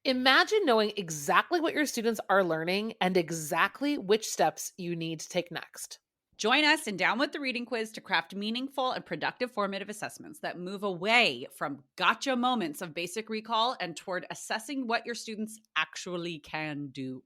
Imagine knowing exactly what your students are learning and exactly which steps you need to take next. Join us in Down with the Reading Quiz to craft meaningful and productive formative assessments that move away from gotcha moments of basic recall and toward assessing what your students actually can do.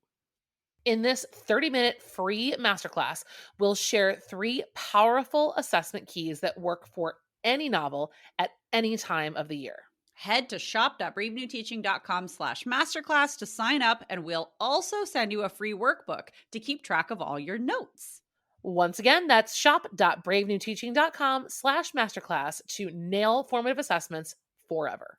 In this 30-minute free masterclass, we'll share 3 powerful assessment keys that work for any novel at any time of the year. Head to shop.bravenewteaching.com/masterclass to sign up, and we'll also send you a free workbook to keep track of all your notes. Once again, that's shop.bravenewteaching.com/masterclass to nail formative assessments forever.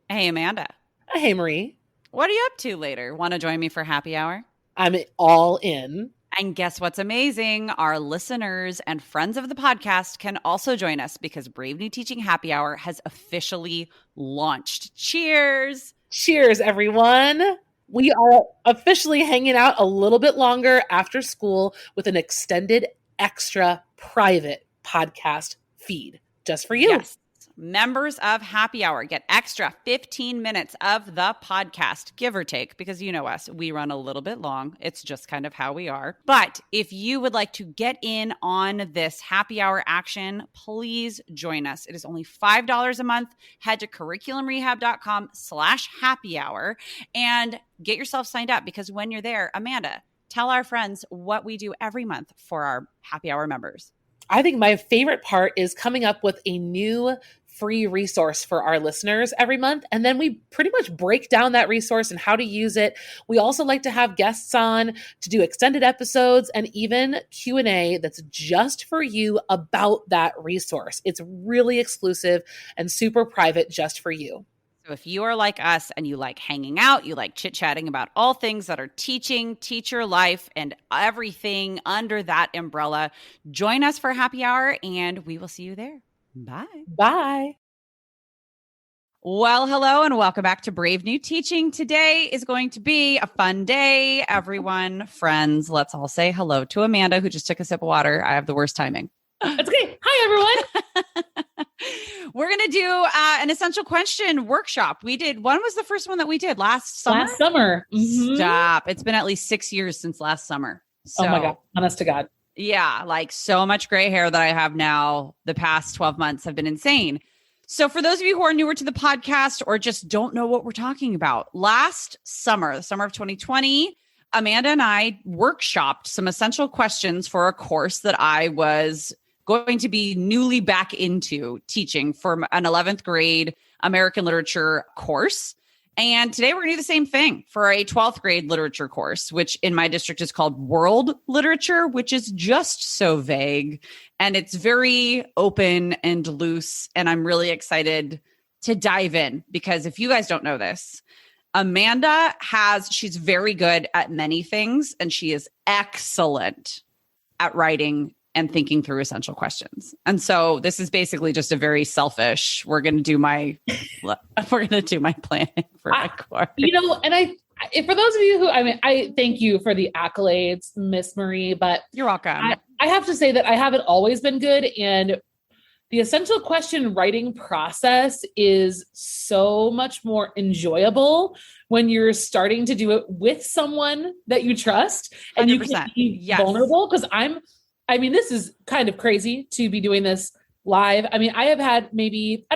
Hey, Amanda. Hey, Marie. What are you up to later? Want to join me for happy hour? I'm all in. And guess what's amazing? Our listeners and friends of the podcast can also join us because Brave New Teaching Happy Hour has officially launched. Cheers! Cheers, everyone. We are officially hanging out a little bit longer after school with an extended, extra private podcast feed just for you. Yes. Members of Happy Hour get extra 15 minutes of the podcast, give or take, because you know us, we run a little bit long. It's just kind of how we are. But if you would like to get in on this Happy Hour action, please join us. It is only $5 a month. Head to curriculumrehab.com/happy hour and get yourself signed up, because when you're there, Amanda, tell our friends what we do every month for our Happy Hour members. I think my favorite part is coming up with a new free resource for our listeners every month. And then we pretty much break down that resource and how to use it. We also like to have guests on to do extended episodes and even Q&A that's just for you about that resource. It's really exclusive and super private just for you. So if you are like us and you like hanging out, you like chit-chatting about all things that are teaching, teacher life, and everything under that umbrella, join us for happy hour and we will see you there. Bye. Bye. Well, hello and welcome back to Brave New Teaching. Today is going to be a fun day. Everyone, friends, let's all say hello to Amanda, who just took a sip of water. I have the worst timing. That's okay. Hi, everyone. We're going to do an essential question workshop. When was the first one that we did? Last summer? Last summer. Mm-hmm. Stop. It's been at least 6 years since last summer. So, oh my God. Honest to God. Yeah. Like so much gray hair that I have now. The past 12 months have been insane. So for those of you who are newer to the podcast or just don't know what we're talking about, last summer, the summer of 2020, Amanda and I workshopped some essential questions for a course that I was going to be newly back into teaching for an 11th grade American literature course. And today we're going to do the same thing for a 12th grade literature course, which in my district is called world literature, which is just so vague. And it's very open and loose. And I'm really excited to dive in because if you guys don't know this, Amanda she's very good at many things and she is excellent at writing and thinking through essential questions. And so this is basically just a very selfish, we're going to do my planning for my course. And for those of you who, I thank you for the accolades, Miss Marie, but you're welcome. I have to say that I haven't always been good. And the essential question writing process is so much more enjoyable when you're starting to do it with someone that you trust and 100%. You can be vulnerable. Because this is kind of crazy to be doing this live. I have had maybe,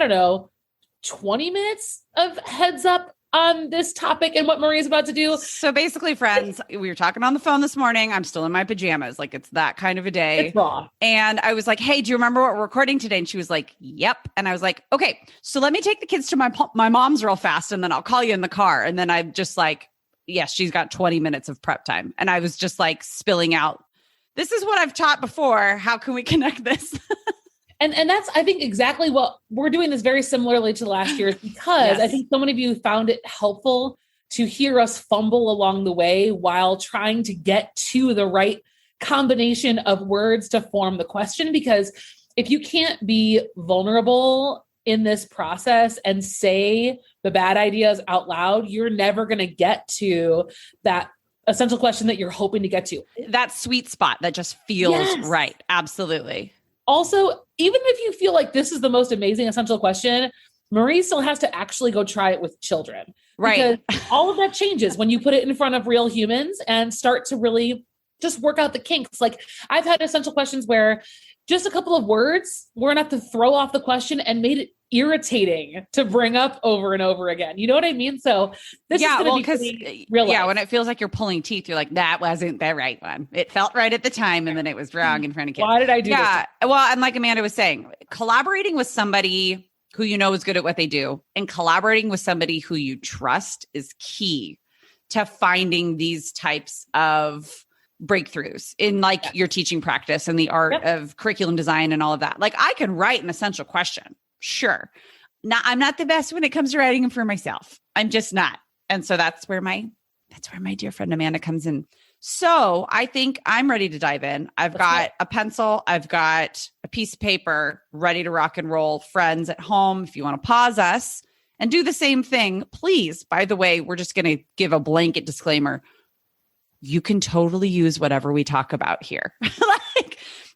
20 minutes of heads up on this topic and what Marie's about to do. So basically, friends, we were talking on the phone this morning. I'm still in my pajamas. Like it's that kind of a day. It's raw. And I was like, hey, do you remember what we're recording today? And she was like, yep. And I was like, okay, so let me take the kids to my mom's real fast. And then I'll call you in the car. And then I'm just like, yes, she's got 20 minutes of prep time. And I was just like spilling out. This is what I've taught before. How can we connect this? And that's, I think, exactly what we're doing this very similarly to last year because I think so many of you found it helpful to hear us fumble along the way while trying to get to the right combination of words to form the question. Because if you can't be vulnerable in this process and say the bad ideas out loud, you're never going to get to that essential question that you're hoping to get to. That sweet spot that just feels right. Absolutely. Also, even if you feel like this is the most amazing essential question, Marie still has to actually go try it with children. Right. Because all of that changes when you put it in front of real humans and start to really just work out the kinks. Like I've had essential questions where just a couple of words were enough to throw off the question and made it irritating to bring up over and over again. You know what I mean? So this is going to be real life. When it feels like you're pulling teeth, you're like, that wasn't the right one. It felt right at the time and then it was wrong in front of kids. Why did I do this? Well, and like Amanda was saying, collaborating with somebody who you know is good at what they do and collaborating with somebody who you trust is key to finding these types of breakthroughs in your teaching practice and the art of curriculum design and all of that. Like I can write an essential question. Sure. Now I'm not the best when it comes to writing them for myself. I'm just not. And so that's where my dear friend Amanda comes in. So I think I'm ready to dive in. I've got a pencil. I've got a piece of paper ready to rock and roll. Friends at home, if you want to pause us and do the same thing, please. By the way, we're just going to give a blanket disclaimer. You can totally use whatever we talk about here.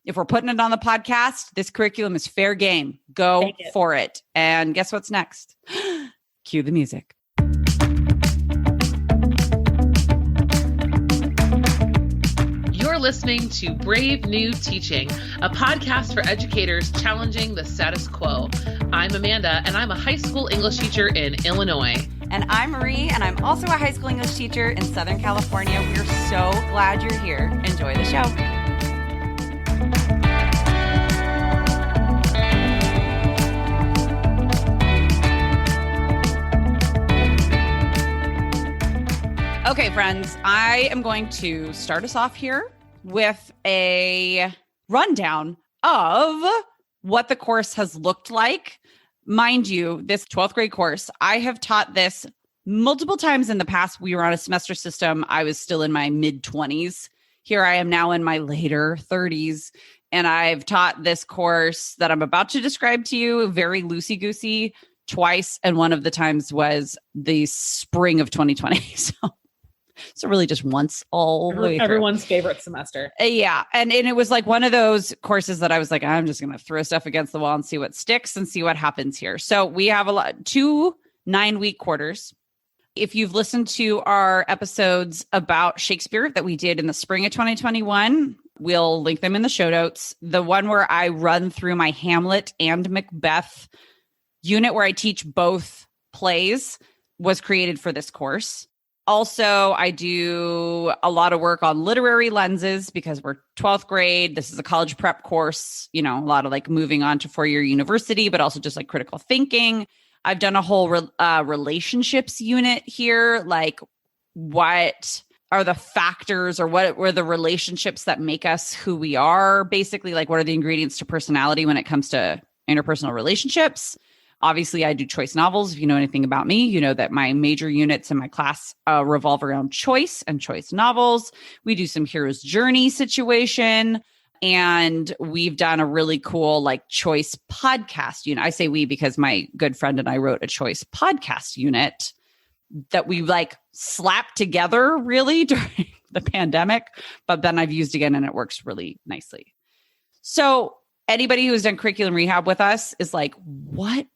If we're putting it on the podcast, this curriculum is fair game. Go for it. And guess what's next? Cue the music. You're listening to Brave New Teaching, a podcast for educators challenging the status quo. I'm Amanda, and I'm a high school English teacher in Illinois. And I'm Marie, and I'm also a high school English teacher in Southern California. We're so glad you're here. Enjoy the show. Okay, friends, I am going to start us off here with a rundown of what the course has looked like. Mind you, this 12th grade course, I have taught this multiple times in the past. We were on a semester system. I was still in my mid-20s. Here I am now in my later 30s. And I've taught this course that I'm about to describe to you very loosey-goosey twice. And one of the times was the spring of 2020. So really just once all the way through. Everyone's favorite semester. Yeah. And it was like one of those courses that I was like, I'm just going to throw stuff against the wall and see what sticks and see what happens here. So we have 2 9-week quarters. If you've listened to our episodes about Shakespeare that we did in the spring of 2021, we'll link them in the show notes. The one where I run through my Hamlet and Macbeth unit where I teach both plays was created for this course. Also, I do a lot of work on literary lenses because we're 12th grade. This is a college prep course, a lot of moving on to 4-year university, but also just critical thinking. I've done a whole relationships unit here. What are the factors or what were the relationships that make us who we are? Basically, what are the ingredients to personality when it comes to interpersonal relationships? Obviously, I do choice novels. If you know anything about me, you know that my major units in my class revolve around choice and choice novels. We do some hero's journey situation, and we've done a really cool choice podcast unit. I say we because my good friend and I wrote a choice podcast unit that we slapped together really during the pandemic, but then I've used again and it works really nicely. So anybody who's done curriculum rehab with us is like, what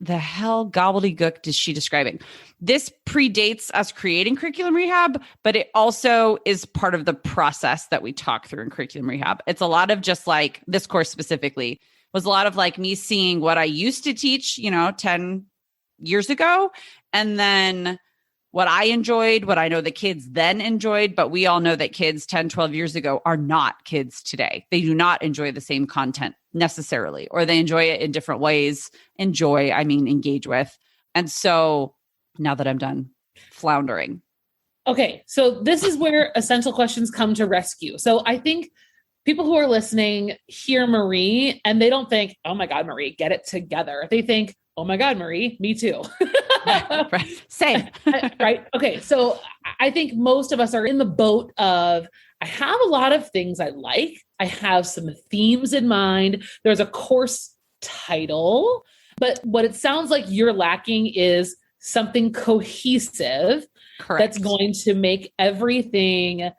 the hell gobbledygook is she describing? This predates us creating curriculum rehab, but it also is part of the process that we talk through in curriculum rehab. It's a lot of just this course specifically was a lot of me seeing what I used to teach, 10 years ago. And then what I enjoyed, what I know the kids then enjoyed, but we all know that kids 10, 12 years ago are not kids today. They do not enjoy the same content necessarily, or they enjoy it in different ways. Engage with. And so now that I'm done floundering. Okay. So this is where essential questions come to rescue. So I think people who are listening hear Marie and they don't think, oh my God, Marie, get it together. They think, oh my God, Marie, me too. Right. Same. Right. Okay. So I think most of us are in the boat of, I have a lot of things I like. I have some themes in mind. There's a course title, but what it sounds like you're lacking is something cohesive. Correct. That's going to make everything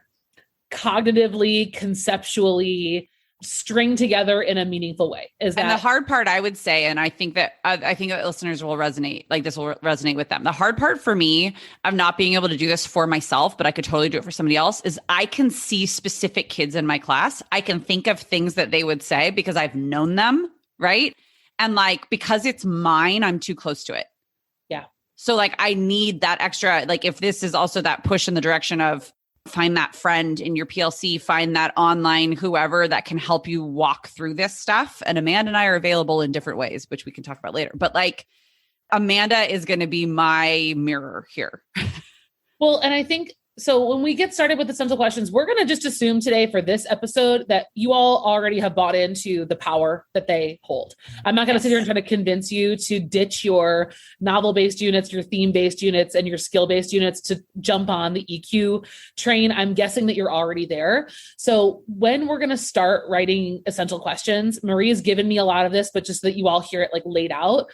cognitively, conceptually string together in a meaningful way. And the hard part, I would say, and I think that listeners will resonate, like this will resonate with them. The hard part for me of not being able to do this for myself, but I could totally do it for somebody else, is I can see specific kids in my class. I can think of things that they would say because I've known them, right? And like, because it's mine, I'm too close to it. Yeah. So like, I need that extra, like if this is also that push in the direction of find that friend in your PLC, find that online whoever that can help you walk through this stuff. And Amanda and I are available in different ways, which we can talk about later. But like, Amanda is going to be my mirror here. Well, and I think, so when we get started with essential questions, we're going to just assume today for this episode that you all already have bought into the power that they hold. I'm not going to sit here and try to convince you to ditch your novel-based units, your theme-based units, and your skill-based units to jump on the EQ train. I'm guessing that you're already there. So when we're going to start writing essential questions, Marie has given me a lot of this, but just so that you all hear it like laid out,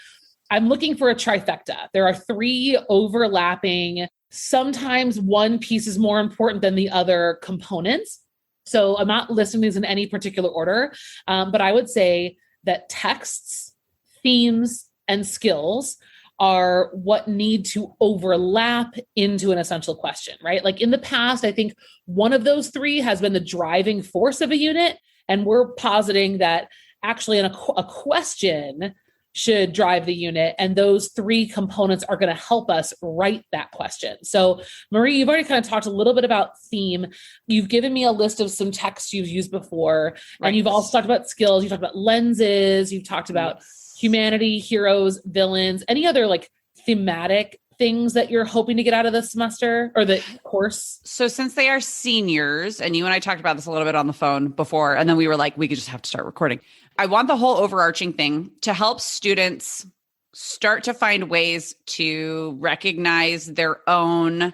I'm looking for a trifecta. There are 3 overlapping, sometimes one piece is more important than the other components. So I'm not listing these in any particular order, but I would say that texts, themes, and skills are what need to overlap into an essential question, right? Like in the past, I think one of those 3 has been the driving force of a unit. And we're positing that actually a question should drive the unit. And those 3 components are going to help us write that question. So Marie, you've already kind of talked a little bit about theme. You've given me a list of some texts you've used before, and you've also talked about skills. You've talked about lenses. You've talked about humanity, heroes, villains, any other like thematic things that you're hoping to get out of this semester or the course? So since they are seniors, and you and I talked about this a little bit on the phone before, and then we were like, we could just have to start recording. I want the whole overarching thing to help students start to find ways to recognize their own,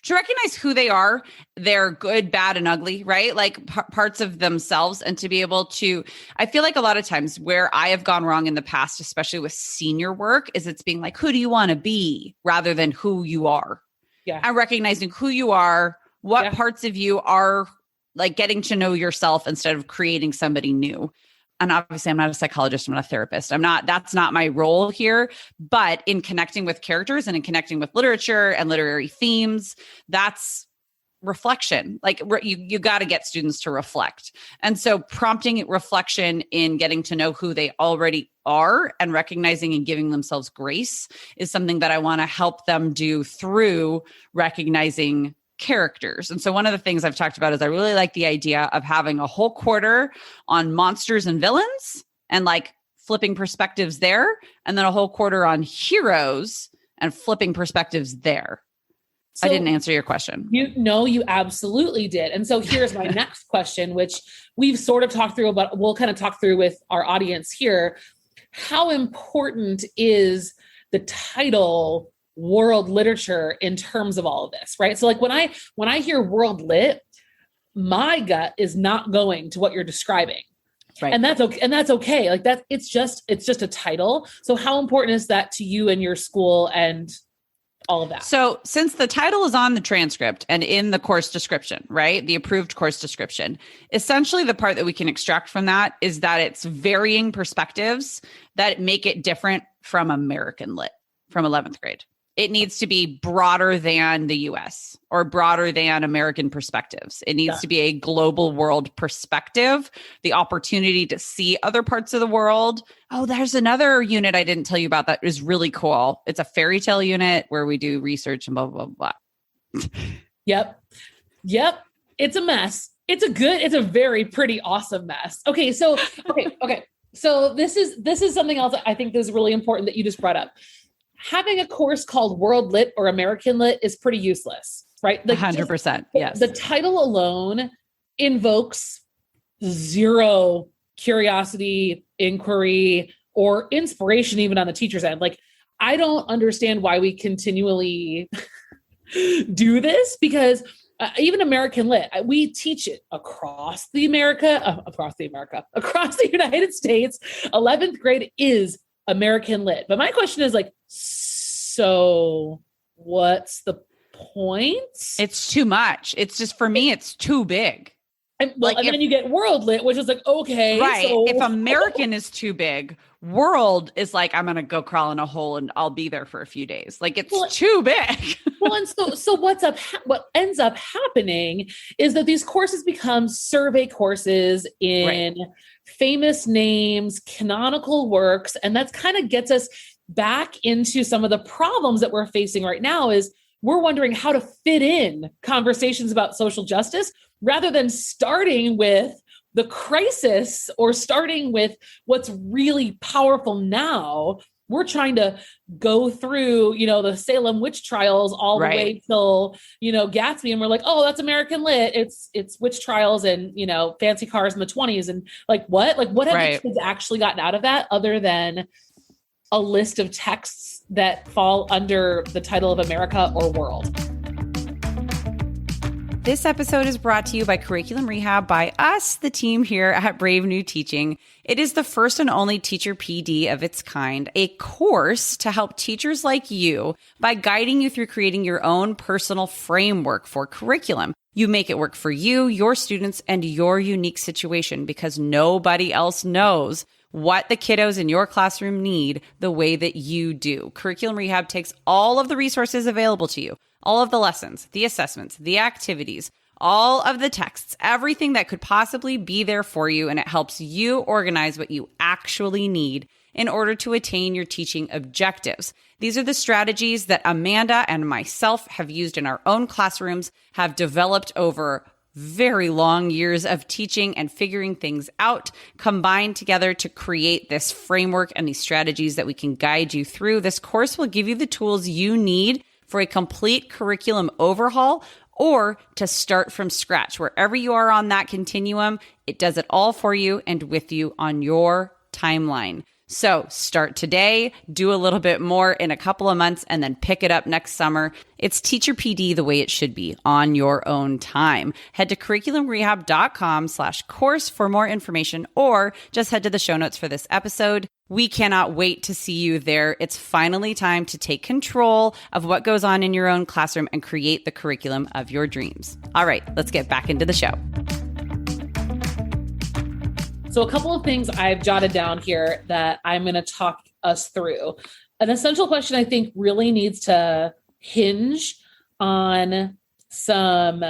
to recognize who they are, their good, bad, and ugly, right? Like parts of themselves, and to be able to, I feel like a lot of times where I have gone wrong in the past, especially with senior work, is it's being like, who do you want to be rather than who you are? Yeah. And recognizing who you are, what parts of you are like getting to know yourself instead of creating somebody new. And obviously I'm not a psychologist, I'm not a therapist. That's not my role here, but in connecting with characters and in connecting with literature and literary themes, that's reflection. Like you got to get students to reflect. And so prompting reflection in getting to know who they already are and recognizing and giving themselves grace is something that I want to help them do through recognizing characters. And so one of the things I've talked about is I really like the idea of having a whole quarter on monsters and villains and like flipping perspectives there, and then a whole quarter on heroes and flipping perspectives there. So I didn't answer your question. You absolutely did. And so here's my next question, which we've sort of talked through, but we'll kind of talk through with our audience here. How important is the title world literature in terms of all of this, right? So like when I hear world lit, my gut is not going to what you're describing. Right. And that's okay. And that's okay. Like that, it's just a title. So how important is that to you and your school and all of that? So since the title is on the transcript and in the course description, right? The approved course description, essentially the part that we can extract from that is that it's varying perspectives that make it different from American Lit, from 11th grade. It needs to be broader than the US or broader than American perspectives. It needs to be a global world perspective, the opportunity to see other parts of the world. Oh, there's another unit I didn't tell you about that is really cool. It's a fairy tale unit where we do research and blah, blah, blah, blah. Yep. It's a mess. It's a very pretty awesome mess. Okay. So this is something else I think is really important that you just brought up. Having a course called World Lit or American Lit is pretty useless, right? Like 100%. Yes. The title alone invokes zero curiosity, inquiry, or inspiration, even on the teacher's end. Like, I don't understand why we continually do this, because even American Lit, we teach it across the United States. 11th grade is American Lit. But my question is like, so what's the point? It's too much. It's just, for me, it's too big. And, well, and then you get world lit, which is like, okay. Right. So if American is too big, world is like, I'm going to go crawl in a hole and I'll be there for a few days. Like it's too big. Well, and so what ends up happening is that these courses become survey courses in famous names, canonical works. And that's kind of gets us back into some of the problems that we're facing right now is we're wondering how to fit in conversations about social justice rather than starting with the crisis or starting with what's really powerful now. We're trying to go through, the Salem witch trials all the way till, Gatsby. And we're like, oh, that's American lit. It's witch trials and, fancy cars in the 20s. And what have the kids actually gotten out of that other than a list of texts that fall under the title of America or world? This episode is brought to you by Curriculum Rehab by us, the team here at Brave New Teaching. It is the first and only teacher PD of its kind, a course to help teachers like you by guiding you through creating your own personal framework for curriculum. You make it work for you, your students, and your unique situation because nobody else knows what the kiddos in your classroom need the way that you do. Curriculum Rehab takes all of the resources available to you, all of the lessons, the assessments, the activities, all of the texts, everything that could possibly be there for you, and it helps you organize what you actually need in order to attain your teaching objectives. These are the strategies that Amanda and myself have used in our own classrooms, have developed over very long years of teaching and figuring things out, combined together to create this framework and these strategies that we can guide you through. This course will give you the tools you need for a complete curriculum overhaul or to start from scratch. Wherever you are on that continuum, it does it all for you and with you on your timeline. So start today, do a little bit more in a couple of months, and then pick it up next summer. It's Teacher PD the way it should be on your own time. Head to curriculumrehab.com/course for more information, or just head to the show notes for this episode. We cannot wait to see you there. It's finally time to take control of what goes on in your own classroom and create the curriculum of your dreams. All right, let's get back into the show. So a couple of things I've jotted down here that I'm going to talk us through. An essential question I think really needs to hinge on some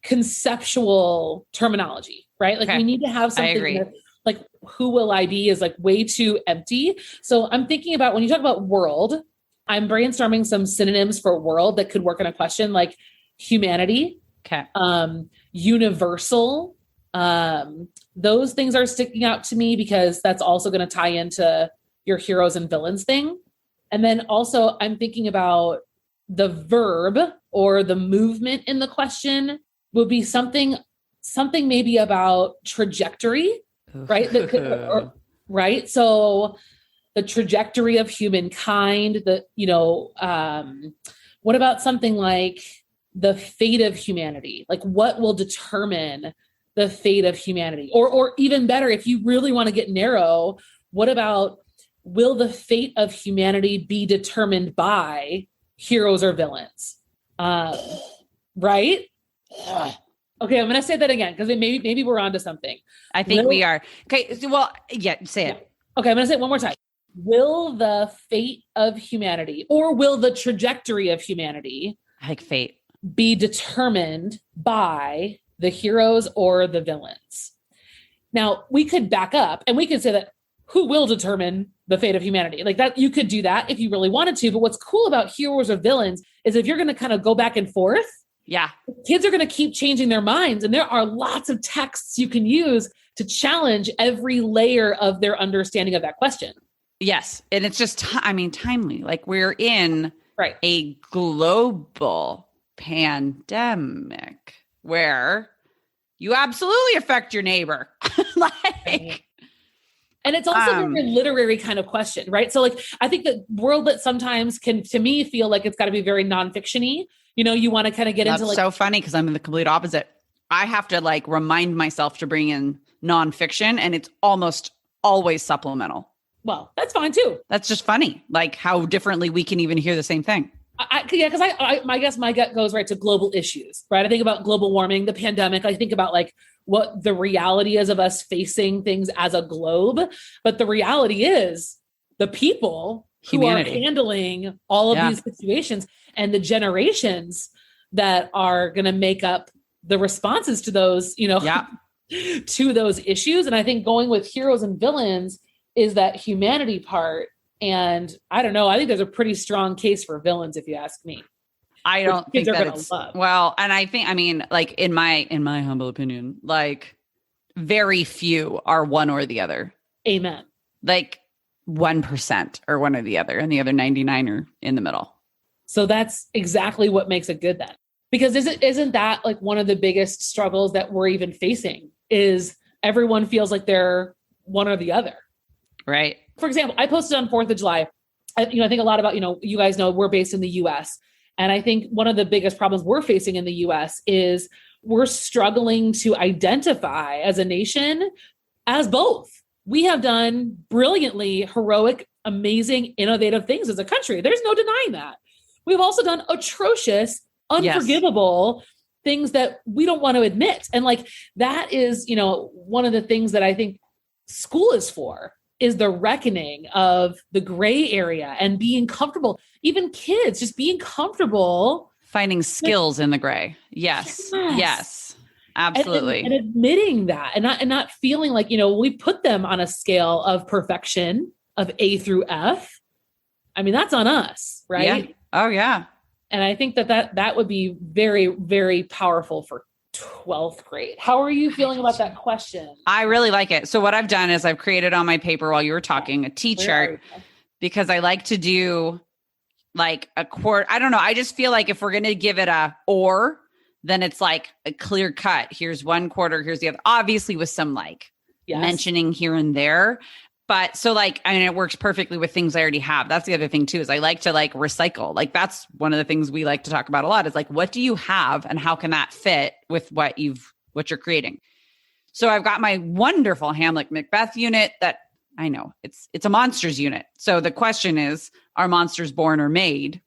conceptual terminology, right? Like we need to have something that, like, who will I be is like way too empty. So I'm thinking about when you talk about world, I'm brainstorming some synonyms for world that could work in a question like humanity, universal. Those things are sticking out to me because that's also going to tie into your heroes and villains thing. And then also I'm thinking about the verb or the movement in the question would be something maybe about trajectory, right? Right. So the trajectory of humankind, what about something like the fate of humanity? Like what will determine the fate of humanity? Or even better, if you really want to get narrow, what about will the fate of humanity be determined by heroes or villains? Right? Okay, I'm going to say that again because maybe we're onto something. I think we are. Okay, well, yeah, say it. Okay, I'm going to say it one more time. Will the fate of humanity or will the trajectory of humanity, I like fate, be determined by the heroes or the villains? Now, we could back up and we could say that who will determine the fate of humanity? Like that, you could do that if you really wanted to. But what's cool about heroes or villains is if you're going to kind of go back and forth, kids are going to keep changing their minds. And there are lots of texts you can use to challenge every layer of their understanding of that question. Yes. And it's just, timely. Like we're in a global pandemic where you absolutely affect your neighbor. And it's also a very literary kind of question, right? So like, I think the world that sometimes can, to me, feel like it's got to be very nonfiction-y. You want to kind of get into like. That's so funny because I'm the complete opposite. I have to like remind myself to bring in nonfiction and it's almost always supplemental. Well, that's fine too. That's just funny. Like how differently we can even hear the same thing. Because I guess my gut goes right to global issues, right? I think about global warming, the pandemic. I think about like what the reality is of us facing things as a globe. But the reality is the people who are handling all of these situations and the generations that are going to make up the responses to those, to those issues. And I think going with heroes and villains is that humanity part. And I don't know, I think there's a pretty strong case for villains, if you ask me. I don't think that it's well, and I think, I mean, like in my humble opinion, like very few are one or the other. Amen. Like 1% are one or the other, and the other 99 are in the middle. So that's exactly what makes it good then. Because isn't that like one of the biggest struggles that we're even facing is everyone feels like they're one or the other. Right. For example, I posted on 4th of July. I think a lot about, you guys know we're based in the US. And I think one of the biggest problems we're facing in the US is we're struggling to identify as a nation as both. We have done brilliantly heroic, amazing, innovative things as a country. There's no denying that. We've also done atrocious, unforgivable things that we don't want to admit. And like, that is, one of the things that I think school is for, is the reckoning of the gray area and being comfortable. Even kids, just being comfortable. Finding skills in the gray. Yes. Absolutely. And admitting that and not feeling like, we put them on a scale of perfection of A through F. I mean, that's on us, right? Yeah. Oh yeah. And I think that would be very, very powerful for 12th grade. How are you feeling about that question? I really like it. So what I've done is I've created on my paper while you were talking a T-chart because I like to do like a quarter. I don't know. I just feel like if we're going to give it then it's like a clear cut. Here's one quarter. Here's the other, obviously with some like mentioning here and there. But so like, I mean, it works perfectly with things I already have. That's the other thing too, is I like to like recycle. Like that's one of the things we like to talk about a lot is like, what do you have and how can that fit with what you're creating? So I've got my wonderful Hamlet Macbeth unit that I know it's a monsters unit. So the question is, are monsters born or made?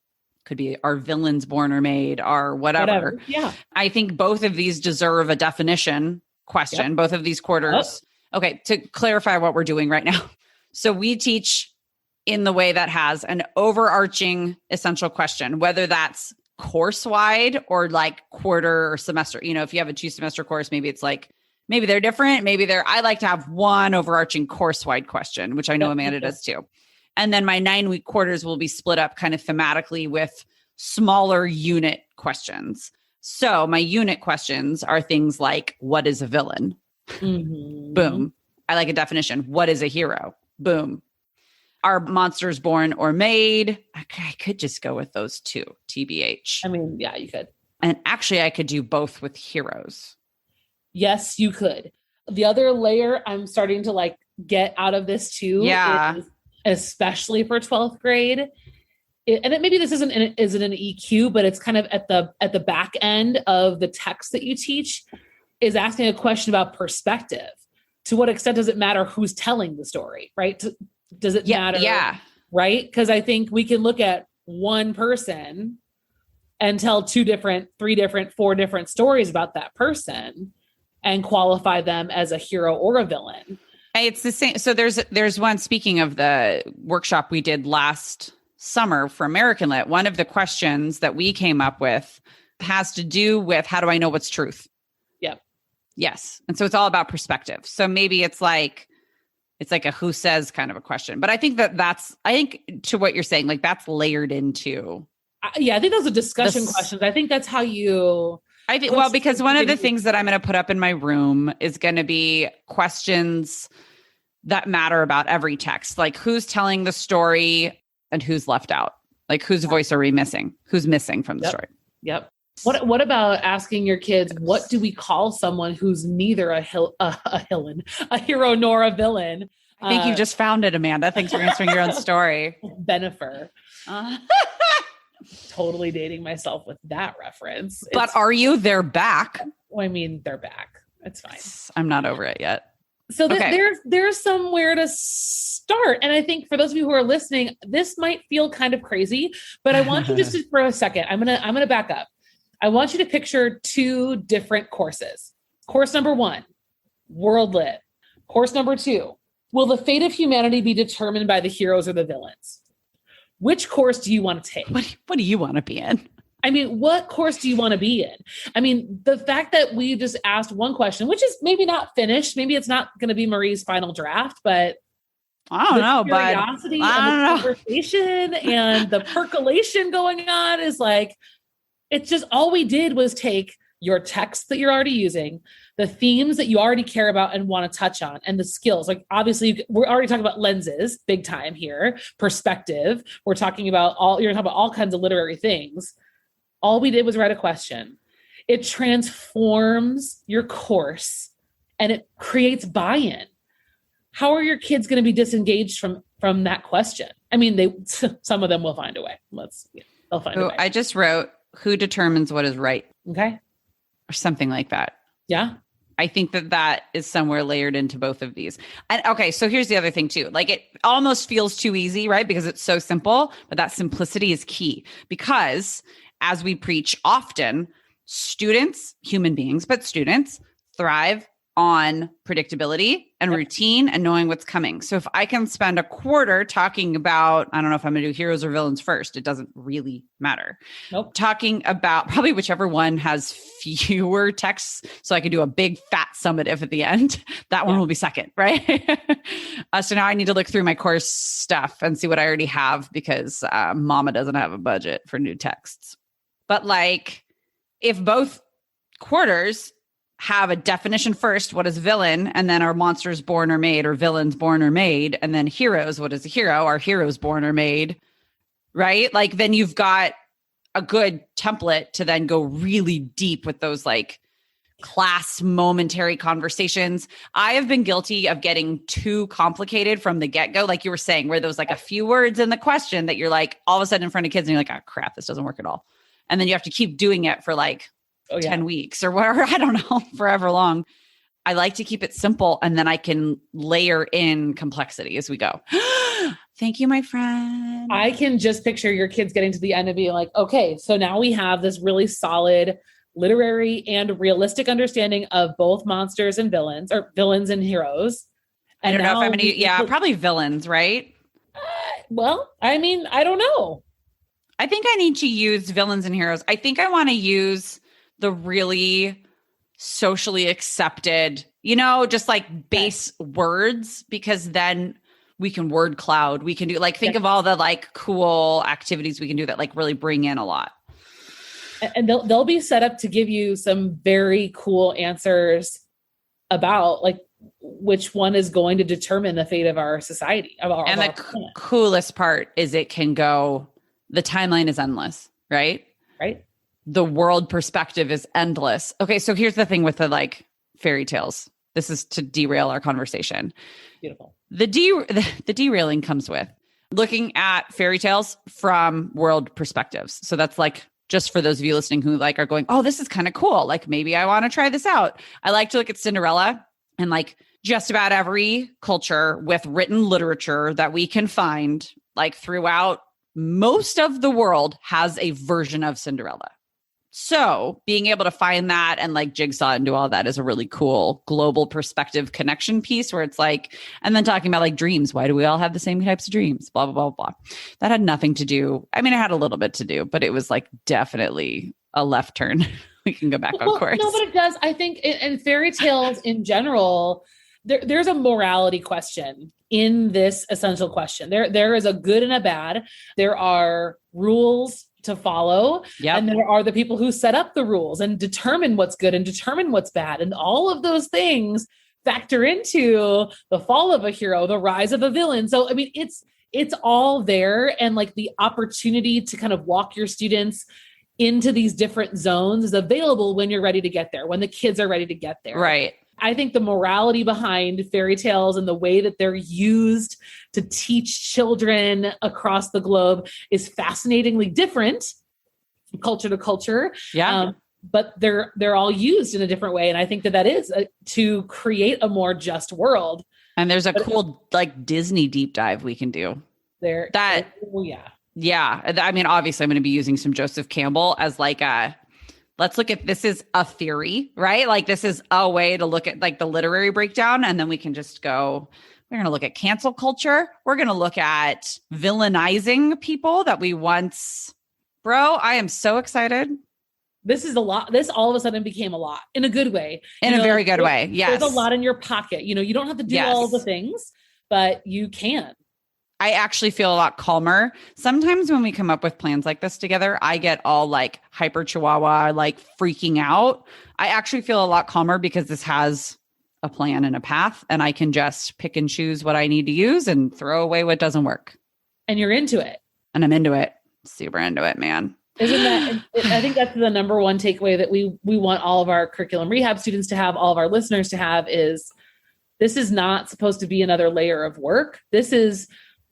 Could be are villains born or made or whatever. Yeah. I think both of these deserve a definition question, both of these quarters. Okay, to clarify what we're doing right now. So we teach in the way that has an overarching essential question, whether that's course-wide or like quarter or semester. If you have a 2-semester course, maybe it's like, maybe they're different. I like to have one overarching course-wide question, which I know Amanda does too. And then my 9-week quarters will be split up kind of thematically with smaller unit questions. So my unit questions are things like, what is a villain? Mm-hmm. Boom. I like a definition. What is a hero? Boom. Are monsters born or made? I could just go with those two, TBH. I mean, yeah, you could. And actually, I could do both with heroes. Yes, you could. The other layer I'm starting to like get out of this too, is, especially for 12th grade. Maybe this isn't an EQ, but it's kind of at the back end of the text that you teach, is asking a question about perspective. To what extent does it matter who's telling the story, right? Does it matter? Yeah. Right? Because I think we can look at one person and tell 2 different, 3 different, 4 different stories about that person and qualify them as a hero or a villain. It's the same. So there's one, speaking of the workshop we did last summer for American Lit, one of the questions that we came up with has to do with, how do I know what's truth? Yep. Yes. And so it's all about perspective. So maybe it's like a who says kind of a question. But I think I think to what you're saying, like that's layered into. I think those are discussion questions. I think that's how you. I think, well, because one of the things that I'm going to put up in my room is going to be questions that matter about every text, like who's telling the story and who's left out, like whose voice are we missing? Who's missing from the story? Yep. What about asking your kids, what do we call someone who's neither a hero nor a villain? I think you just found it, Amanda. Thanks for answering your own story. Benifer. Totally dating myself with that reference. But are you? They're back. Well, I mean, they're back. It's fine. I'm not over it yet. So there's somewhere to start. And I think for those of you who are listening, this might feel kind of crazy, but I want you just to, for a second, I'm going to back up. I want you to picture two different courses. Course number 1, World Lit. Course number 2, will the fate of humanity be determined by the heroes or the villains? Which course do you want to take? What do you want to be in? I mean, what course do you want to be in? I mean, the fact that we just asked one question, which is maybe not finished, maybe it's not going to be Marie's final draft, but I don't know, but curiosity and the conversation and the percolation going on is like, it's just all we did was take your text that you're already using, the themes that you already care about and want to touch on, and the skills. Like, obviously, we're already talking about lenses, big time here, perspective. You're talking about all kinds of literary things. All we did was write a question. It transforms your course and it creates buy-in. How are your kids going to be disengaged from that question? I mean, some of them will find a way. They'll find a way. I just wrote, who determines what is right? Okay. Or something like that. Yeah. I think that is somewhere layered into both of these. And okay, so here's the other thing too. Like, it almost feels too easy, right? Because it's so simple, but that simplicity is key. Because as we preach often, students, human beings, but students thrive on predictability and routine and knowing what's coming. So if I can spend a quarter talking about, I don't know if I'm going to do heroes or villains first, it doesn't really matter. Nope. Talking about probably whichever one has fewer texts, so I can do a big fat summative at the end. That one will be second, right? So now I need to look through my course stuff and see what I already have, because mama doesn't have a budget for new texts. But like, if both quarters have a definition first, what is villain? And then are monsters born or made, or villains born or made? And then heroes, what is a hero? Are heroes born or made? Right? Like, then you've got a good template to then go really deep with those like class momentary conversations. I have been guilty of getting too complicated from the get-go, like you were saying, where there was like a few words in the question that you're like all of a sudden in front of kids and you're like, oh crap, this doesn't work at all. And then you have to keep doing it for like 10 weeks or whatever, I don't know, forever long. I like to keep it simple, and then I can layer in complexity as we go. Thank you, my friend. I can just picture your kids getting to the end and being like, okay, so now we have this really solid literary and realistic understanding of both monsters and villains, or villains and heroes. And I don't know if I'm going to, probably villains, right? Well, I mean, I don't know. I think I need to use villains and heroes. I think I want to use the really socially accepted, just like base words, because then we can word cloud. We can do think of all the like cool activities we can do that like really bring in a lot. And they'll be set up to give you some very cool answers about like which one is going to determine the fate of our society. And the coolest part is the timeline is endless, right? Right. The world perspective is endless. Okay, so here's the thing with the like fairy tales. This is to derail our conversation. Beautiful. The derailing comes with looking at fairy tales from world perspectives. So that's like, just for those of you listening who like are going, oh, this is kind of cool. Like, maybe I want to try this out. I like to look at Cinderella, and like just about every culture with written literature that we can find like throughout most of the world has a version of Cinderella. So being able to find that and like jigsaw and do all that is a really cool global perspective connection piece, where it's like, and then talking about like dreams. Why do we all have the same types of dreams? Blah, blah, blah, blah. That had nothing to do. I mean, it had a little bit to do, but it was like definitely a left turn. We can go back on course. No, but it does. I think in fairy tales in general, there's a morality question in this essential question. There is a good and a bad. There are rules to follow. Yep. And there are the people who set up the rules and determine what's good and determine what's bad. And all of those things factor into the fall of a hero, the rise of a villain. So, I mean, it's all there. And like the opportunity to kind of walk your students into these different zones is available when you're ready to get there, when the kids are ready to get there. Right. I think the morality behind fairy tales and the way that they're used to teach children across the globe is fascinatingly different culture to culture. Yeah. but they're all used in a different way. And I think that is to create a more just world. And there's a cool like Disney deep dive we can do there. Oh yeah. Yeah. I mean, obviously I'm going to be using some Joseph Campbell as like let's look at, this is a theory, right? Like this is a way to look at like the literary breakdown. And then we can just go, we're going to look at cancel culture. We're going to look at villainizing people that we once, bro, I am so excited. This is a lot. This all of a sudden became a lot in a good way. In a very good way. Yes. There's a lot in your pocket. You don't have to do all the things, but you can. I actually feel a lot calmer. Sometimes when we come up with plans like this together, I get all like hyper chihuahua, like freaking out. I actually feel a lot calmer because this has a plan and a path, and I can just pick and choose what I need to use and throw away what doesn't work. And you're into it. And I'm into it. Super into it, man. Isn't that, I think that's the number one takeaway that we want all of our curriculum rehab students to have, all of our listeners to have, is this is not supposed to be another layer of work. This is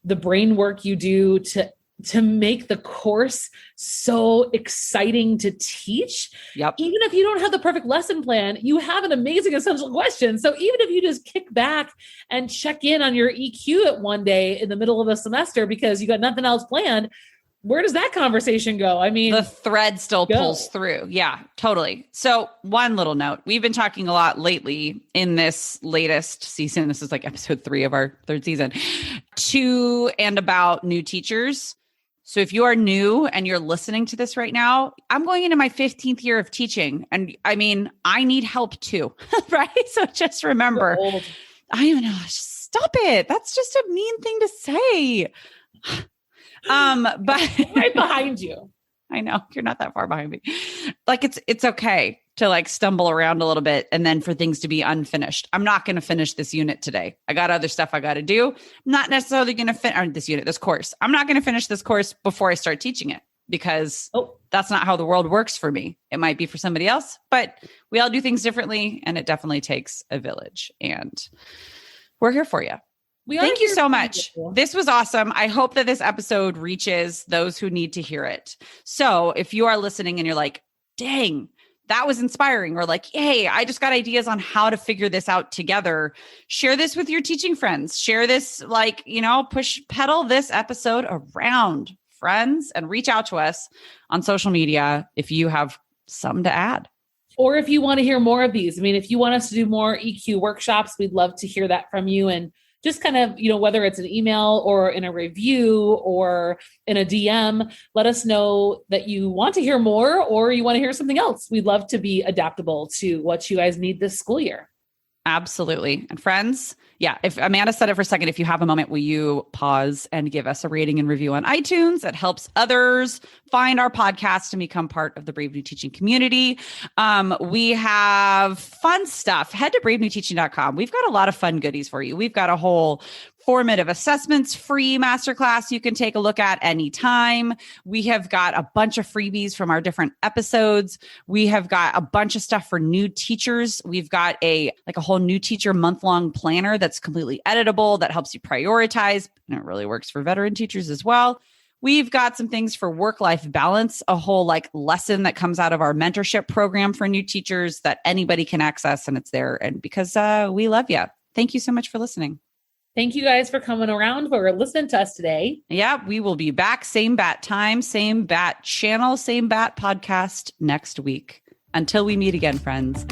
the brain work you do to make the course so exciting to teach. Yep. Even if you don't have the perfect lesson plan, you have an amazing essential question. So even if you just kick back and check in on your EQ at one day in the middle of a semester because you got nothing else planned, where does that conversation go? I mean, the thread still pulls through. Yeah, totally. So one little note, we've been talking a lot lately in this latest season. This is like episode 3 of our 3rd season, to and about new teachers. So if you are new and you're listening to this right now, I'm going into my 15th year of teaching. And I mean, I need help too, right? So just remember, stop it. That's just a mean thing to say. But right behind you. I know you're not that far behind me. Like it's okay to like stumble around a little bit and then for things to be unfinished. I'm not going to finish this unit today. I got other stuff I got to do. I'm not necessarily going to finish this course. I'm not going to finish this course before I start teaching it because that's not how the world works for me. It might be for somebody else, but we all do things differently, and it definitely takes a village, and we're here for you. Thank you so much. This was awesome. I hope that this episode reaches those who need to hear it. So if you are listening and you're like, dang, that was inspiring, or like, hey, I just got ideas on how to figure this out together, share this with your teaching friends. Share this, like, pedal this episode around, friends, and reach out to us on social media if you have something to add. Or if you want to hear more of these. I mean, if you want us to do more EQ workshops, we'd love to hear that from you. And just kind of, whether it's an email or in a review or in a DM, let us know that you want to hear more or you want to hear something else. We'd love to be adaptable to what you guys need this school year. Absolutely. And friends, yeah, if Amanda said it for a second, if you have a moment, will you pause and give us a rating and review on iTunes? It helps others find our podcast and become part of the Brave New Teaching community. We have fun stuff. Head to bravenewteaching.com. We've got a lot of fun goodies for you. We've got a whole formative assessments free masterclass you can take a look at anytime. We have got a bunch of freebies from our different episodes. We have got a bunch of stuff for new teachers. We've got a whole new teacher month-long planner that's completely editable that helps you prioritize, and it really works for veteran teachers as well. We've got some things for work-life balance, a whole lesson that comes out of our mentorship program for new teachers that anybody can access, and it's there. And because we love you. Thank you so much for listening. Thank you guys for coming around, for listening to us today. Yeah, we will be back. Same bat time, same bat channel, same bat podcast next week. Until we meet again, friends.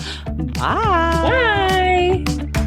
Bye. Bye.